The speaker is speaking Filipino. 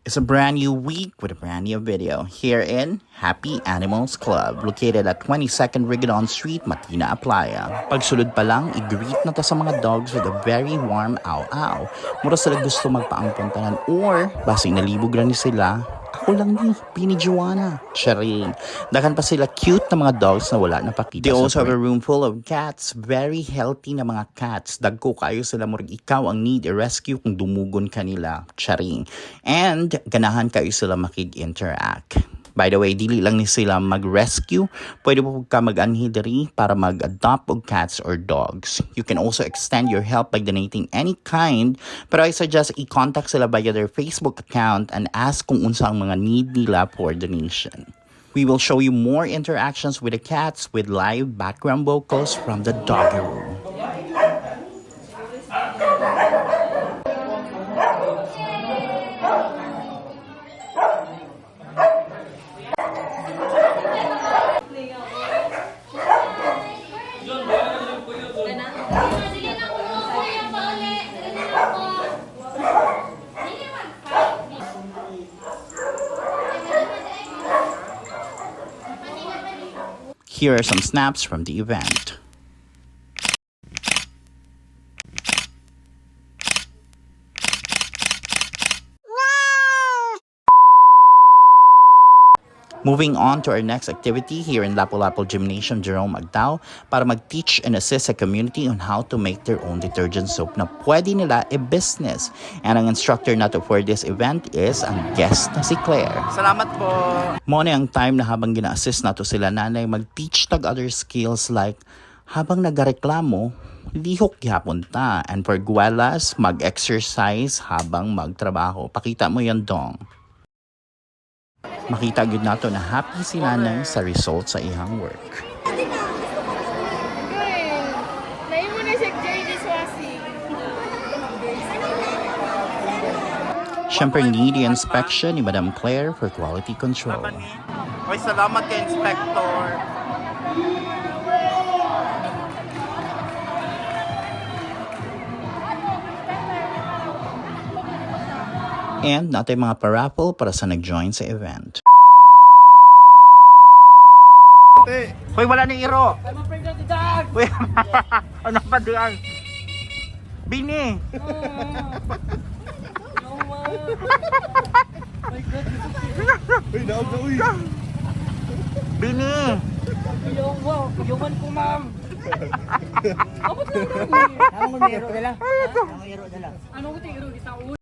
It's a brand new week with a brand new video here in Happy Animals Club, located at 22nd Rigadon Street, Matina, Playa. Pagsulod pa lang, i-greet na to sa mga dogs with a very warm aw-aw. Mura sila gusto magpaangpuntahan or basing nalibog lang ni sila. Ako lang ni, Pini Joanna. Charing. Dakan pa sila cute na mga dogs na wala napakita. They also have a room full of cats. Very healthy na mga cats. Dagko kayo sila murag ikaw ang need i-rescue kung dumugon kanila. Charing. And ganahan kayo sila makig-interact. By the way, dili lang ni sila mag-rescue. Pwede po ka mag-anhi diri para mag-adopt og cats or dogs. You can also extend your help by donating any kind. Pero I suggest i-contact sila via their Facebook account and ask kung unsa ang mga need nila for donation. We will show you more interactions with the cats with live background vocals from the doggy room. Here are some snaps from the event. Moving on to our next activity here in Lapu-Lapu Gymnasium Jerome Agdao para mag-teach and assist sa community on how to make their own detergent soap na pwede nila i-business. And ang instructor nato for this event is ang guest na si Claire. Salamat po! Mo na ang time na habang gina-assist nato sila nanay mag-teach tag other skills like habang nagareklamo, lihok gyapon ta. And for guelas, mag-exercise habang magtrabaho. Pakita mo yan dong. Makita gyud nato na happy si nanay sa result sa ihang work. Siyempre need the inspection ni Madam Claire for quality control. Oy, salamat kay Inspector. And natay mga paraffle para sa nag-join sa event. Hoy, wala ni Iro. Hoy, ano pa diyan? Bini. Bini. Yuman ko, ma'am. Ano ko iro dala? Ano ko iro dala?